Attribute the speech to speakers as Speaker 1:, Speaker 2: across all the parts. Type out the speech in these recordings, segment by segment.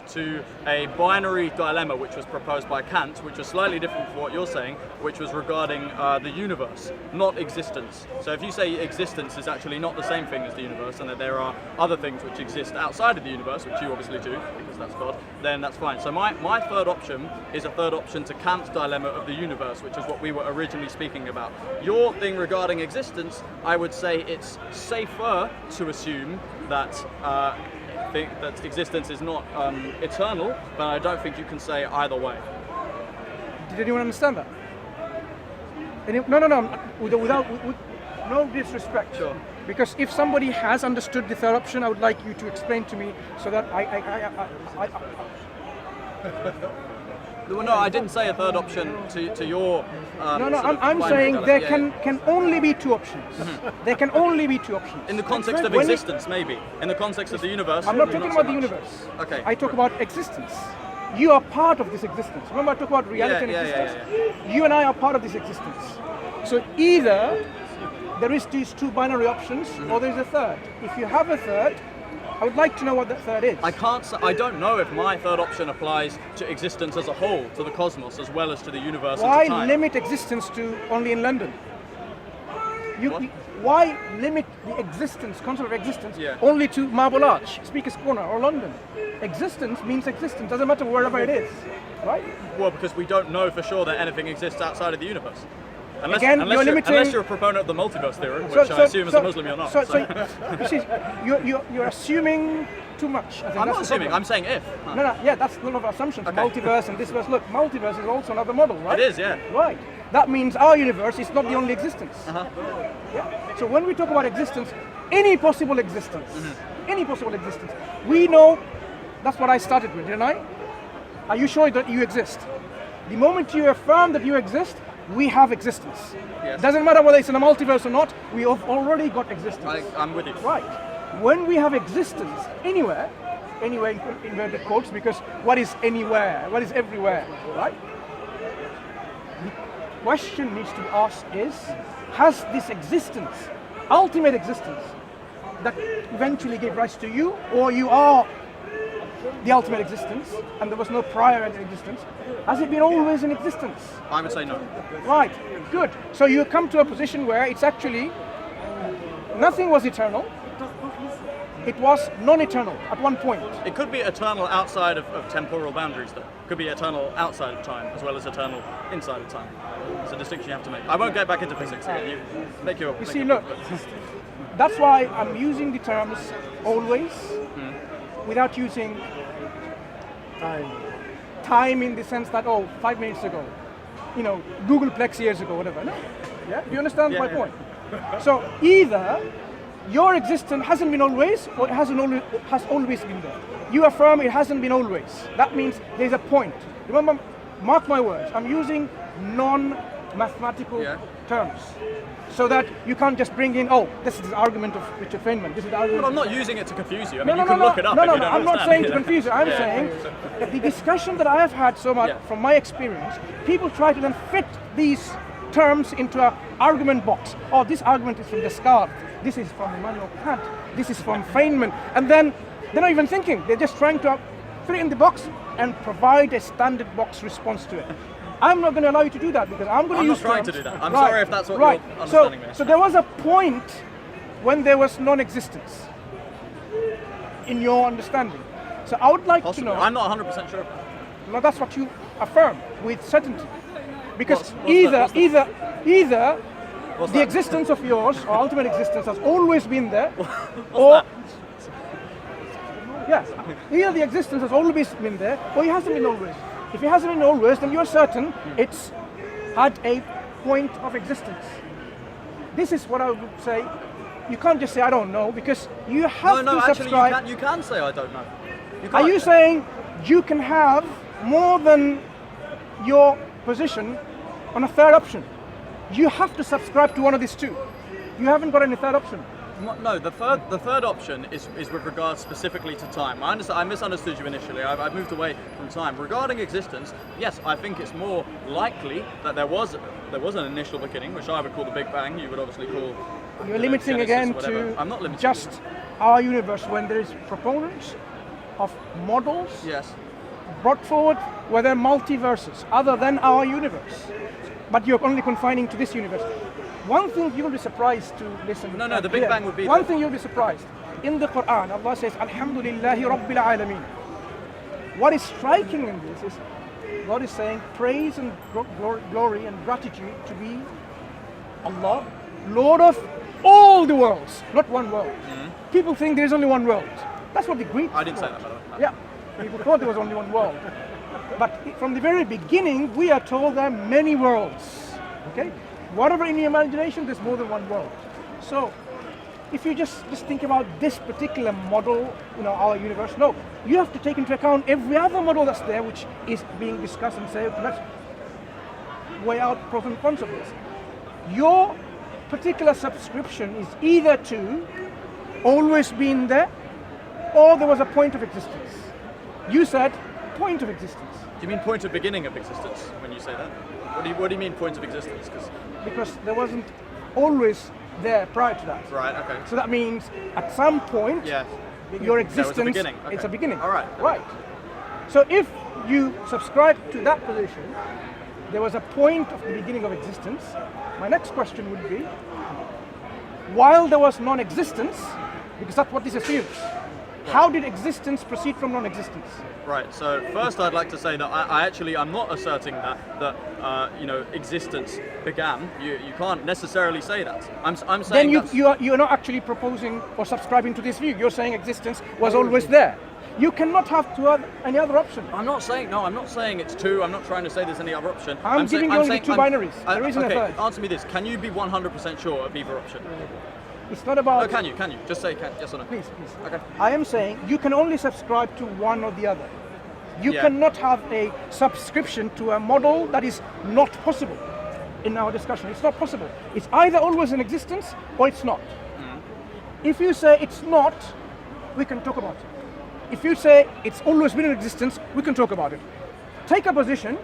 Speaker 1: to a binary dilemma which was proposed by Kant, which was slightly different from what you're saying, which was regarding the universe, not existence. So if you say existence is actually not the same thing as the universe, and that there are other things which exist outside of the universe, which you obviously do, because that's God, then that's fine. So my third option is a third option to Kant's dilemma of the universe, which is what we were originally speaking about. Your thing regarding existence, I would say it's safer to assume that that existence is not eternal, but I don't think you can say either way.
Speaker 2: Did anyone understand that? No. Without no disrespect.
Speaker 1: Sure.
Speaker 2: Because if somebody has understood the third option, I would like you to explain to me so that
Speaker 1: No, I didn't say a third option to your.
Speaker 2: I'm saying there can only be two options. Mm-hmm. There can only be two options.
Speaker 1: In the context of existence, maybe. In the context of the universe.
Speaker 2: I'm not talking about the universe.
Speaker 1: Okay.
Speaker 2: I talk about existence. You are part of this existence. Remember, I talk about reality and existence. Yeah. You and I are part of this existence. So either there is these two binary options, or there is a third. If you have a third, I would like to know what that third is.
Speaker 1: I don't know if my third option applies to existence as a whole, to the cosmos, as well as to the universe and to time.
Speaker 2: Why limit existence to only in London? Why limit the concept of existence, only to Marble Arch, Speaker's Corner, or London? Existence means existence, doesn't matter wherever it is, right?
Speaker 1: Well, because we don't know for sure that anything exists outside of the universe. Unless you're a proponent of the multiverse theory, which I assume as a Muslim you're not.
Speaker 2: You see, you're assuming too much.
Speaker 1: I'm not assuming, I'm saying if.
Speaker 2: That's a lot of assumptions. Okay. Multiverse and this verse. Look, multiverse is also another model, right?
Speaker 1: It is, yeah.
Speaker 2: Right. That means our universe is not the only existence.
Speaker 1: Uh-huh.
Speaker 2: Yeah. So when we talk about existence, any possible existence, we know, that's what I started with, didn't I? Are you sure that you exist? The moment you affirm that you exist, we have existence.
Speaker 1: Yes.
Speaker 2: Doesn't matter whether it's in a multiverse or not, we have already got existence.
Speaker 1: I'm with you.
Speaker 2: Right. When we have existence anywhere in inverted quotes, because what is anywhere? What is everywhere? Right? The question needs to be asked is, has this existence, ultimate existence, that eventually gave rise to you, or you are the ultimate existence, and there was no prior existence, has it been always in existence?
Speaker 1: I would say no.
Speaker 2: Right, good. So you come to a position where it's actually, nothing was eternal, it was non-eternal at one point.
Speaker 1: It could be eternal outside of temporal boundaries, though. It could be eternal outside of time, as well as eternal inside of time. It's a distinction you have to make. I won't get back into physics again. You
Speaker 2: see, look, that's why I'm using the terms always, without using time in the sense that, 5 minutes ago, Googleplex years ago, whatever. No? Yeah? Do you understand my point? So either your existence hasn't been always, or it has always been there. You affirm it hasn't been always. That means there's a point. Remember, mark my words, I'm using non-mathematical terms. So that you can't just bring in, this is the argument of Richard Feynman. This is the argument.
Speaker 1: Well, I'm not using it to confuse you. I mean, you can look it up if you don't
Speaker 2: I'm not saying to confuse you. I'm saying that the discussion that I have had so much from my experience, people try to then fit these terms into an argument box. This argument is from Descartes. This is from Immanuel Kant. This is from Feynman. And then they're not even thinking. They're just trying to fit it in the box and provide a standard box response to it. I'm not going to allow you to do that because I'm going to use terms.
Speaker 1: I'm not trying to do that. I'm sorry if that's what you're understanding me.
Speaker 2: So there was a point when there was non-existence in your understanding. So I would like to know.
Speaker 1: I'm not 100% sure.
Speaker 2: No, that's what you affirm with certainty. Because either the existence of yours or ultimate existence has always been there, or either the existence has always been there, or it hasn't been always. If it hasn't been always, then you're certain it's had a point of existence. This is what I would say. You can't just say I don't know, because you have to subscribe.
Speaker 1: Actually, you can say I don't know.
Speaker 2: Are you saying you can have more than your position on a third option? You have to subscribe to one of these two. You haven't got any third option.
Speaker 1: No, the third option is with regards specifically to time. I misunderstood you initially. I've moved away from time. Regarding existence, yes, I think it's more likely that there was an initial beginning, which I would call the Big Bang. You would obviously call.
Speaker 2: You're limiting
Speaker 1: Genesis,
Speaker 2: again
Speaker 1: whatever.
Speaker 2: to
Speaker 1: I'm not limiting
Speaker 2: just our universe when there is proponents of models
Speaker 1: Yes.
Speaker 2: brought forward where there are multiverses other than our universe, but you're only confining to this universe. One thing you will be surprised to listen.
Speaker 1: No, the Big Bang would be
Speaker 2: one thing you'll be surprised. In the Quran, Allah says, Alhamdulillahi Rabbil Alameen. What is striking in this is God is saying praise and glory and gratitude to be Allah, Lord of all the worlds, not one world. People think there is only one world. That's what the Greeks
Speaker 1: I didn't say
Speaker 2: thought.
Speaker 1: that, by the way. No.
Speaker 2: Yeah, people thought there was only one world. But from the very beginning, we are told there are many worlds. Okay? Whatever in your imagination, there's more than one world. So, if you just think about this particular model, our universe, no, you have to take into account every other model that's there, which is being discussed, and say, let's weigh out pros and cons of this. Your particular subscription is either to always been there, or there was a point of existence. You said point of existence.
Speaker 1: Do you mean point of beginning of existence when you say that? What do you mean point of existence?
Speaker 2: Because there wasn't always there prior to that.
Speaker 1: Right. Okay.
Speaker 2: So that means at some point,
Speaker 1: Yes.
Speaker 2: your existence,
Speaker 1: There was a beginning. Okay.
Speaker 2: it's a beginning.
Speaker 1: All right.
Speaker 2: Right. So if you subscribe to that position, there was a point of the beginning of existence. My next question would be, while there was non-existence, because that's what this assumes, how did existence proceed from non-existence?
Speaker 1: Right. So first, I'd like to say that I'm not asserting that existence began. You can't necessarily say that. I'm saying
Speaker 2: Then you're not actually proposing or subscribing to this view. You're saying existence was always there. You cannot have any other option.
Speaker 1: I'm not saying it's two. I'm not trying to say there's any other option.
Speaker 2: I'm giving you only two binaries. There isn't a third.
Speaker 1: Answer me this. Can you be 100% sure of either option?
Speaker 2: It's not about...
Speaker 1: No, can you? Just say yes or no.
Speaker 2: Please.
Speaker 1: Okay.
Speaker 2: I am saying you can only subscribe to one or the other. You
Speaker 1: Yeah.
Speaker 2: cannot have a subscription to a model that is not possible in our discussion. It's not possible. It's either always in existence or it's not. If you say it's not, we can talk about it. If you say it's always been in existence, we can talk about it. Take a position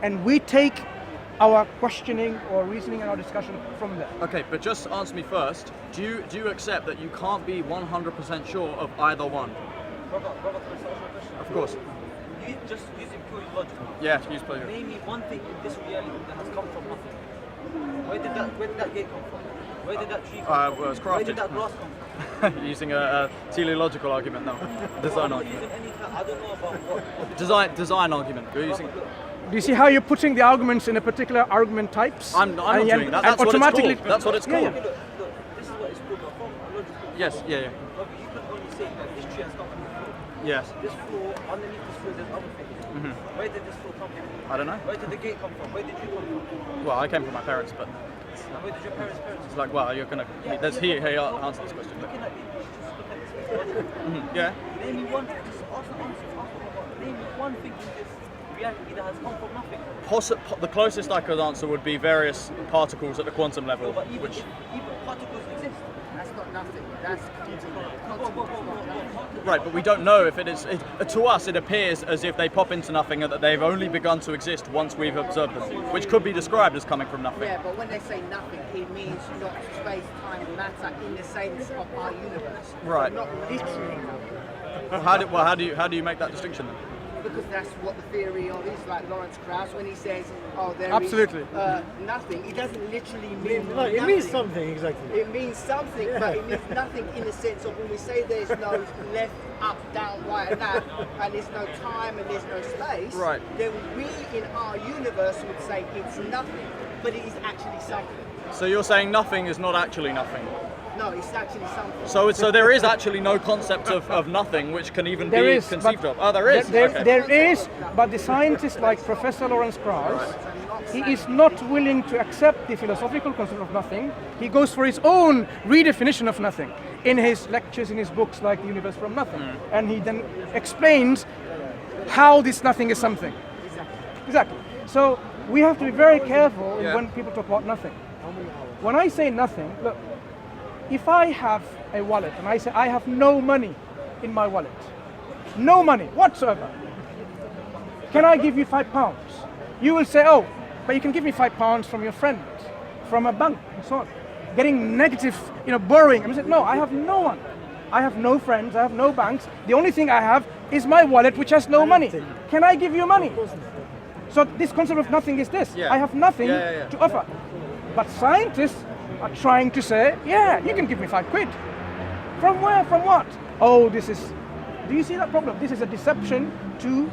Speaker 2: and we take our questioning or reasoning and our discussion from there.
Speaker 1: Okay, but just answer me first. Do you accept that you can't be 100% sure of either one? Of course.
Speaker 3: You just using purely logical.
Speaker 1: Yeah, use purely.
Speaker 3: Name me one thing in this reality that has come from nothing. Where did that gate come from? Where did that tree come from?
Speaker 1: Well, it's
Speaker 3: Where
Speaker 1: crafted.
Speaker 3: did that grass come from?
Speaker 1: Using a teleological argument, no. Design
Speaker 3: I'm not
Speaker 1: argument.
Speaker 3: using any I don't know about what.
Speaker 1: Design argument. You're using.
Speaker 2: Do you see how you're putting the arguments in a particular argument types?
Speaker 1: I'm not
Speaker 2: And-
Speaker 1: doing that.
Speaker 2: and
Speaker 1: That's what it's
Speaker 2: automatically-
Speaker 1: called. That's what it's
Speaker 2: Yeah,
Speaker 1: called.
Speaker 2: yeah.
Speaker 3: Look, this is what it's called. From a logical.
Speaker 1: Yes. Yeah.
Speaker 3: But you can only say that this tree has come from the floor.
Speaker 1: Yes.
Speaker 3: This floor, underneath this floor, there's other things. Where did this floor come from?
Speaker 1: I don't know.
Speaker 3: Where did the gate come from? Where did you come from?
Speaker 1: Well, I came from my parents, but
Speaker 3: And where did your parents' parents?
Speaker 1: it's like, well, you're gonna. There's here. Answer this question.
Speaker 3: Looking at it, just look at this.
Speaker 1: Yeah.
Speaker 3: Name me one thing. Just ask the answer. Name me one thing in this reality that has come from nothing.
Speaker 1: The closest I could answer would be various particles at the quantum level,
Speaker 3: But even
Speaker 1: which.
Speaker 3: even particles exist.
Speaker 4: That's not nothing. That's
Speaker 1: Right, but we don't know if it is. To us, it appears as if they pop into nothing and that they've only begun to exist once we've observed them, which could be described as coming from nothing.
Speaker 4: yeah, but when they say nothing, it means not space, time, and matter in the sense of our universe.
Speaker 1: Right.
Speaker 4: Not literally nothing.
Speaker 1: How do you make that distinction then?
Speaker 4: Because that's what the theory of is, like Lawrence Krauss when he says, "Oh, there
Speaker 2: Absolutely.
Speaker 4: is nothing." It doesn't literally mean
Speaker 5: No,
Speaker 4: nothing.
Speaker 5: it means something, exactly.
Speaker 4: It means something, but it means nothing in the sense of when we say there's no left, up, down, right, and that, and there's no time and there's no space.
Speaker 1: Right.
Speaker 4: Then we in our universe would say it's nothing, but it is actually something.
Speaker 1: So you're saying nothing is not actually nothing.
Speaker 4: No, it's actually something.
Speaker 1: So there is actually no concept of nothing which can even
Speaker 2: There
Speaker 1: be
Speaker 2: is,
Speaker 1: conceived
Speaker 2: but
Speaker 1: of. Oh, there is.
Speaker 2: There,
Speaker 1: Okay.
Speaker 2: there is, but the scientist like Professor Lawrence Krauss, he is not willing to accept the philosophical concept of nothing. He goes for his own redefinition of nothing in his lectures, in his books like The Universe from Nothing. And he then explains how this nothing is something. Exactly. So we have to be very careful
Speaker 1: Yeah.
Speaker 2: when people talk about nothing. When I say nothing, look, if I have a wallet and I say I have no money in my wallet, no money whatsoever, can I give you £5? You will say, oh, but you can give me £5 from your friend, from a bank, and so on. Getting negative, borrowing. And I said, no, I have no one. I have no friends, I have no banks. The only thing I have is my wallet, which has no money. Can I give you money? So this concept of nothing is this.
Speaker 1: Yeah.
Speaker 2: I have nothing
Speaker 1: Yeah.
Speaker 2: to offer. But scientists are trying to say, yeah, you can give me £5. From where? From what? Oh, this is, do you see that problem? This is a deception to,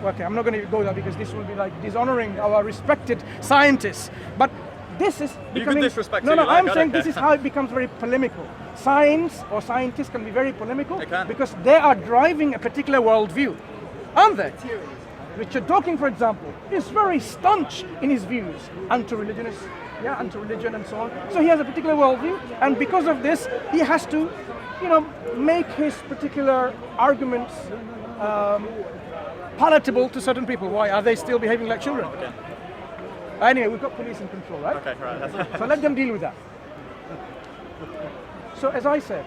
Speaker 2: okay, I'm not going to go there because this will be like dishonoring our respected scientists. But this is becoming...
Speaker 1: You can disrespect
Speaker 2: No,
Speaker 1: who you like,
Speaker 2: I'm
Speaker 1: I
Speaker 2: saying
Speaker 1: don't
Speaker 2: this is
Speaker 1: care.
Speaker 2: how it becomes very polemical. Science or scientists can be very polemical
Speaker 1: They can.
Speaker 2: because they are driving a particular worldview, aren't they? Richard Dawkins, for example, is very staunch in his views, anti-religionist, anti-religion and so on. So he has a particular worldview, and because of this, he has to, make his particular arguments palatable to certain people. Why are they still behaving like children?
Speaker 1: Okay.
Speaker 2: Anyway, we've got police in control, right?
Speaker 1: Okay, right.
Speaker 2: So let them deal with that. So as I said,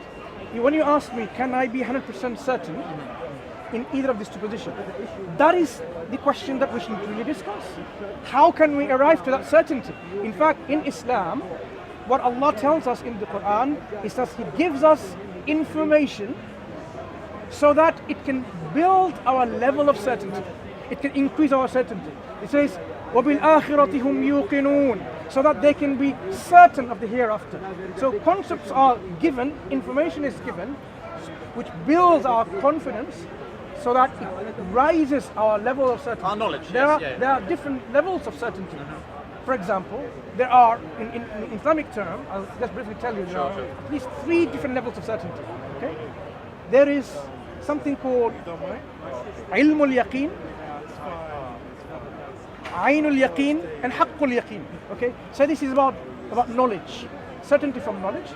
Speaker 2: when you ask me, can I be 100% certain in either of these two positions? That is the question that we should really discuss. How can we arrive to that certainty? In fact, in Islam, what Allah tells us in the Quran is that He gives us information so that it can build our level of certainty. It can increase our certainty. It says, وَبِالْآخِرَةِ هُمْ يُوقِنُونَ, so that they can be certain of the hereafter. So concepts are given, information is given, which builds our confidence so that it raises our level of certainty.
Speaker 1: Our knowledge,
Speaker 2: There are different levels of certainty. For example, there are, in Islamic term, I'll just briefly tell you, there are at least 3 different levels of certainty. Okay? There is something called ilmul yaqeen, ainul yaqeen, and haqqul yaqeen. Okay? So this is about knowledge. Certainty from knowledge,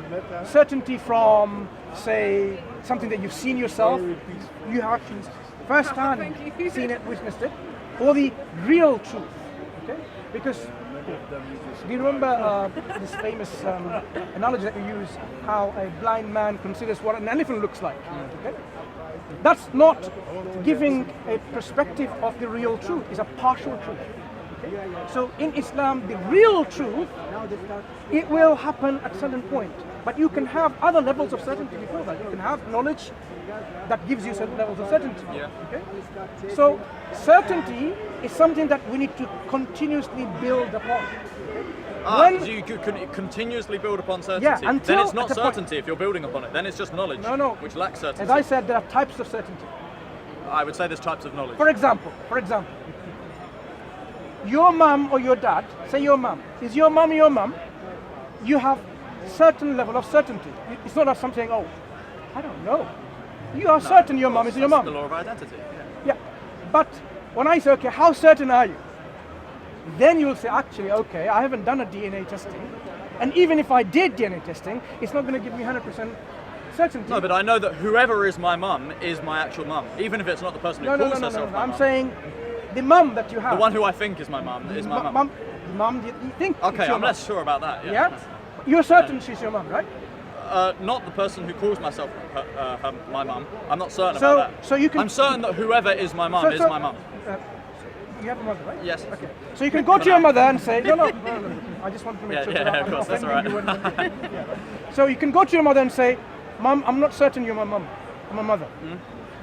Speaker 2: certainty from, say, something that you've seen yourself, you have actually first-hand seen it, witnessed it, or the real truth. Okay? Because, do you remember this famous analogy that we use, how a blind man considers what an elephant looks like? Okay? That's not giving a perspective of the real truth, it's a partial truth. Okay? So in Islam, the real truth, it will happen at a certain point. But you can have other levels of certainty before that. You can have knowledge that gives you certain levels of certainty.
Speaker 1: Yeah.
Speaker 2: Okay? So certainty is something that we need to continuously build upon.
Speaker 1: So you could continuously build upon certainty.
Speaker 2: Yeah, until
Speaker 1: then it's not
Speaker 2: at a point-
Speaker 1: certainty if you're building upon it. Then it's just knowledge,
Speaker 2: No.
Speaker 1: which lacks certainty.
Speaker 2: As I said, there are types of certainty.
Speaker 1: I would say there's types of knowledge.
Speaker 2: For example, your mum or your dad, say your mum, is your mum your mum? You have certain level of certainty. It's not that something, oh, I don't know. You are certain your mum is your
Speaker 1: That's
Speaker 2: mum.
Speaker 1: the law of identity.
Speaker 2: Yeah, but when I say, okay, how certain are you? Then you'll say, actually, okay, I haven't done a DNA testing. And even if I did DNA testing, it's not going to give me 100% certainty.
Speaker 1: No, but I know that whoever is my mum is my actual mum, even if it's not the person who calls herself my
Speaker 2: I'm
Speaker 1: mum.
Speaker 2: saying the mum that you have.
Speaker 1: The one who I think is my mum is my mum.
Speaker 2: Mum, you think it's
Speaker 1: Okay,
Speaker 2: your
Speaker 1: I'm
Speaker 2: mum.
Speaker 1: less sure about that.
Speaker 2: Yeah? You're certain she's your mum, right?
Speaker 1: Not the person who calls myself my mum. I'm not certain
Speaker 2: So-
Speaker 1: about that.
Speaker 2: so you can-
Speaker 1: I'm certain that whoever is my mum is my mum.
Speaker 2: You have a mother, right?
Speaker 1: Yes.
Speaker 2: Okay. So you can go to your mother and say, no. I just want to make sure that
Speaker 1: of
Speaker 2: I'm
Speaker 1: course,
Speaker 2: not
Speaker 1: that's
Speaker 2: offending
Speaker 1: all right.
Speaker 2: you. Yeah. So you can go to your mother and say, Mum, I'm not certain you're my mum. I'm a mother.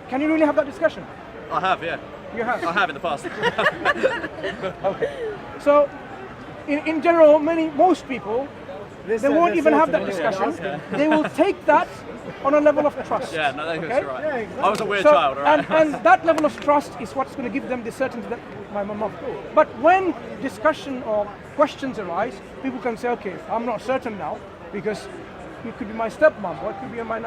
Speaker 2: Can you really have that discussion?
Speaker 1: I have, yeah.
Speaker 2: You have?
Speaker 1: I have in the past.
Speaker 2: Okay. So, in general, most people, they won't even have that discussion. They will take that on a level of trust.
Speaker 1: Yeah, no, that's
Speaker 2: okay?
Speaker 1: right.
Speaker 2: Yeah, exactly.
Speaker 1: I was a weird
Speaker 2: So,
Speaker 1: child, all right?
Speaker 2: and that level of trust is what's going to give them the certainty that my mum. But when discussion or questions arise, people can say, okay, I'm not certain now because you could be my stepmom or it could be my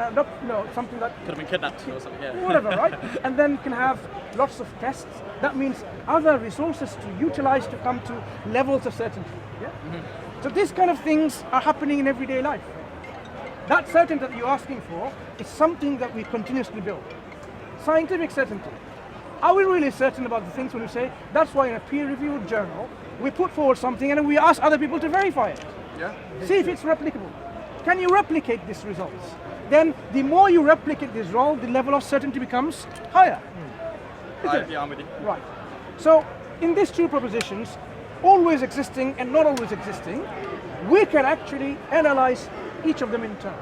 Speaker 2: something that
Speaker 1: Could have been kidnapped or something, yeah.
Speaker 2: whatever, right? And then can have lots of tests. That means other resources to utilize to come to levels of certainty. Yeah? So these kind of things are happening in everyday life. That certainty that you're asking for is something that we continuously build. Scientific certainty. Are we really certain about the things when we say? That's why in a peer-reviewed journal, we put forward something and we ask other people to verify it.
Speaker 1: Yeah.
Speaker 2: See if it's replicable. Can you replicate these results? Then the more you replicate this result, the level of certainty becomes higher.
Speaker 1: Yeah, I'm with you.
Speaker 2: Right. So in these two propositions, always existing and not always existing, we can actually analyze each of them in turn.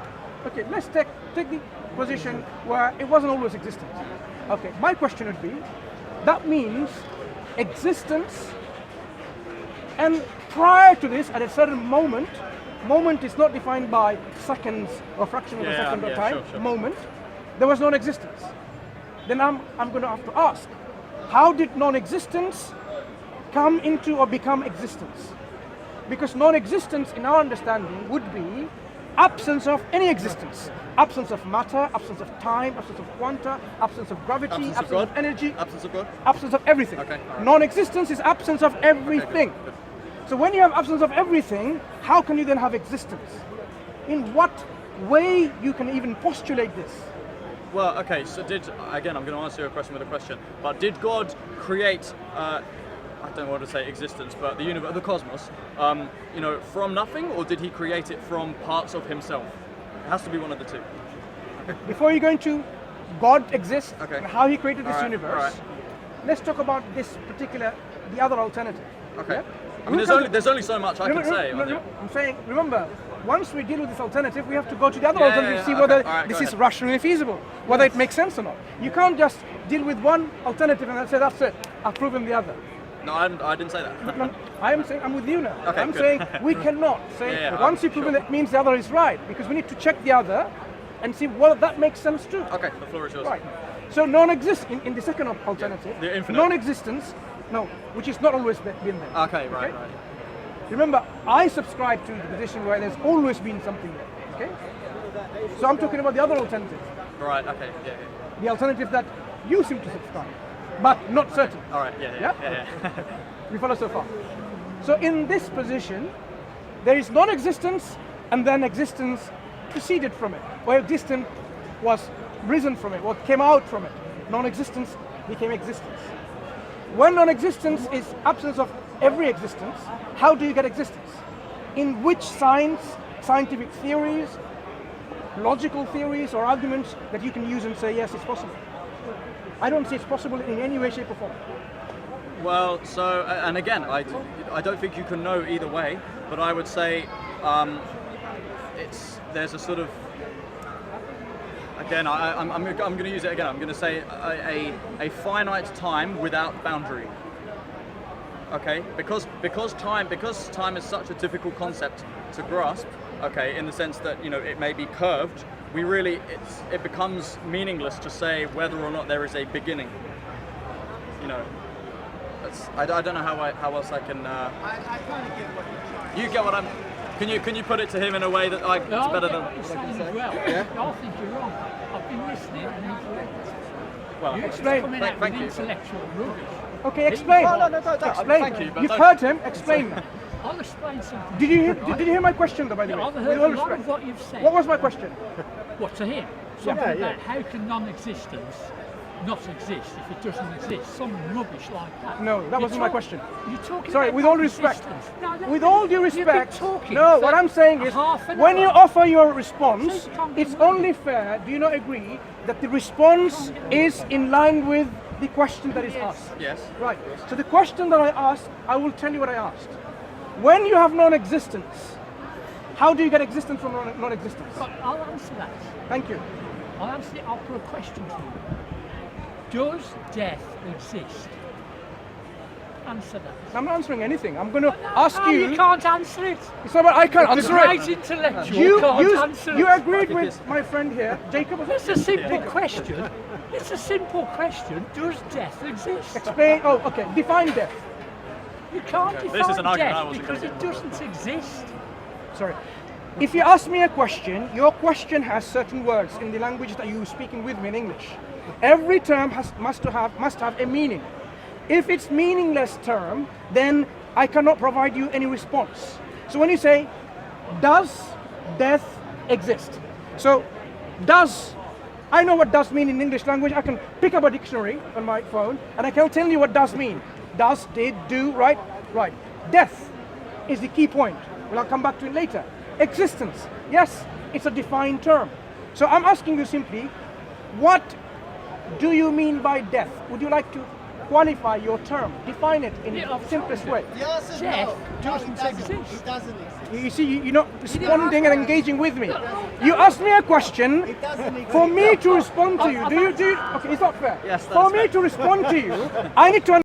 Speaker 2: Okay, let's take the position where it wasn't always existent. Okay, my question would be, that means existence, and prior to this, at a certain moment is not defined by seconds or fraction of a second or time,
Speaker 1: sure.
Speaker 2: moment, there was non-existence. Then I'm going to have to ask, how did non-existence come into or become existence? Because non-existence in our understanding would be absence of any existence. Absence of matter, absence of time, absence of quanta, absence of gravity, absence of energy,
Speaker 1: absence of God,
Speaker 2: absence of everything.
Speaker 1: Okay, all right.
Speaker 2: Non-existence is absence of everything.
Speaker 1: Okay, good.
Speaker 2: So when you have absence of everything, how can you then have existence? In what way you can even postulate this?
Speaker 1: Well, okay, so I'm going to answer your question with a question, but did God create, I don't want to say existence, but the universe, the cosmos, from nothing, or did he create it from parts of himself? It has to be one of the two.
Speaker 2: Before you go into God exists
Speaker 1: Okay.
Speaker 2: and how he created this
Speaker 1: All right,
Speaker 2: universe,
Speaker 1: all right.
Speaker 2: let's talk about this particular, the other alternative.
Speaker 1: Okay.
Speaker 2: Yeah?
Speaker 1: I mean, there's only so much I can say.
Speaker 2: I'm saying, remember, once we deal with this alternative, we have to go to the other
Speaker 1: Yeah,
Speaker 2: alternative to see
Speaker 1: okay.
Speaker 2: whether
Speaker 1: All right,
Speaker 2: this
Speaker 1: go
Speaker 2: is
Speaker 1: ahead.
Speaker 2: rationally feasible, whether it makes sense or not. You can't just deal with one alternative and then say, that's it, I've proven the other.
Speaker 1: No, I didn't say that.
Speaker 2: No, I'm saying, I'm with you now.
Speaker 1: Okay,
Speaker 2: I'm
Speaker 1: good.
Speaker 2: saying we cannot say,
Speaker 1: Yeah,
Speaker 2: once you've proven
Speaker 1: sure.
Speaker 2: it means the other is right, because we need to check the other and see whether that makes sense too.
Speaker 1: Okay, the floor is yours.
Speaker 2: Right. So non-exist in the second alternative,
Speaker 1: the infinite.
Speaker 2: non-existence, no, which is not always been there.
Speaker 1: Okay, right.
Speaker 2: Remember, I subscribe to the position where there's always been something there. Okay? So I'm talking about the other alternative,
Speaker 1: Right, okay, yeah.
Speaker 2: the alternative that you seem to subscribe, but not certain.
Speaker 1: All right, yeah.
Speaker 2: We follow so far. So in this position, there is non-existence and then existence proceeded from it, or existence was risen from it, what came out from it. Non-existence became existence. When non-existence is absence of every existence, how do you get existence? In which scientific theories, logical theories or arguments that you can use and say, yes, it's possible? I don't see it's possible in any way, shape or form.
Speaker 1: Well, so, and again, I don't think you can know either way, but I would say there's a sort of, again, I'm going to use it again, I'm going to say a finite time without boundary. Okay, because time is such a difficult concept to grasp. Okay, in the sense that it may be curved. It becomes meaningless to say whether or not there is a beginning. I don't know how else I can.
Speaker 4: I kind of get what you're trying.
Speaker 1: You get what I'm. Can you put it to him in a way that it's better than
Speaker 5: what you're
Speaker 1: what I can
Speaker 5: saying
Speaker 1: say?
Speaker 5: as well.
Speaker 1: Yeah.
Speaker 5: I think you're wrong. I've been listening and incorrect.
Speaker 1: Well,
Speaker 5: You're
Speaker 2: explain.
Speaker 5: coming out
Speaker 1: Thank
Speaker 5: with
Speaker 1: you.
Speaker 5: intellectual rubbish.
Speaker 2: Okay, explain.
Speaker 4: No, don't.
Speaker 2: Explain.
Speaker 1: Thank you, but
Speaker 2: You've
Speaker 1: don't-
Speaker 2: heard him. Explain.
Speaker 5: I'll explain something.
Speaker 2: Did you hear my question, though? By the way,
Speaker 5: I've
Speaker 2: with
Speaker 5: heard
Speaker 2: all
Speaker 5: a lot
Speaker 2: respect.
Speaker 5: of what you've said.
Speaker 2: What was my question?
Speaker 5: What, to him? Something about how can non-existence not exist if it doesn't exist? Some rubbish like that.
Speaker 2: No, that
Speaker 5: You're
Speaker 2: wasn't my
Speaker 5: talk-
Speaker 2: question.
Speaker 5: You're talking
Speaker 2: Sorry,
Speaker 5: about
Speaker 2: with all respect.
Speaker 5: non-existence. No,
Speaker 2: With all due
Speaker 5: you've been
Speaker 2: respect,
Speaker 5: talking
Speaker 2: no,
Speaker 5: for
Speaker 2: what I'm saying is,
Speaker 5: half an
Speaker 2: when you
Speaker 5: hour.
Speaker 2: offer your response,
Speaker 5: So you can't be
Speaker 2: it's
Speaker 5: wrong.
Speaker 2: only fair, do you not agree, that the response is in line with the question that is asked?
Speaker 1: Yes.
Speaker 2: Right. So the question that I asked, I will tell you what I asked. When you have non-existence, how do you get existence from non-existence?
Speaker 5: But I'll answer that.
Speaker 2: Thank you.
Speaker 5: I'll answer it. I'll put a question to you. Does death exist? Answer that.
Speaker 2: I'm not answering anything. I'm going to ask
Speaker 5: No,
Speaker 2: you.
Speaker 5: you can't answer it.
Speaker 2: It's not about I can't
Speaker 5: The
Speaker 2: answer
Speaker 5: great
Speaker 2: it.
Speaker 5: intellectual can't answer
Speaker 2: You
Speaker 5: it.
Speaker 2: agreed with my friend here, Jacob.
Speaker 5: It's a simple question. It's a simple question. Does death exist?
Speaker 2: Explain. Oh, okay. Define death.
Speaker 5: You can't
Speaker 1: This is
Speaker 5: define
Speaker 1: an argument I
Speaker 5: death
Speaker 1: wasn't
Speaker 5: because
Speaker 1: gonna
Speaker 5: it
Speaker 1: get.
Speaker 5: doesn't exist.
Speaker 2: Sorry. If you ask me a question, your question has certain words in the language that you're speaking with me in English. Every term must have a meaning. If it's meaningless term, then I cannot provide you any response. So when you say, does death exist? So, does, I know what does mean in English language. I can pick up a dictionary on my phone and I can tell you what does mean. Does, did, do, right? Right. Death is the key point. Well, I'll come back to it later. Existence, yes, it's a defined term. So I'm asking you simply, what do you mean by death? Would you like to qualify your term. Define it in the simplest way.
Speaker 4: The answer's
Speaker 5: Jeff
Speaker 4: no.
Speaker 5: doesn't
Speaker 4: It doesn't.
Speaker 5: exist.
Speaker 4: It doesn't exist.
Speaker 2: You see, you're not responding and engaging with me. You asked me a question
Speaker 4: It doesn't exist.
Speaker 2: for me to respond to you. Do you? Okay, it's not fair.
Speaker 1: Yes, that's
Speaker 2: for me
Speaker 1: fair.
Speaker 2: to respond to you, I need to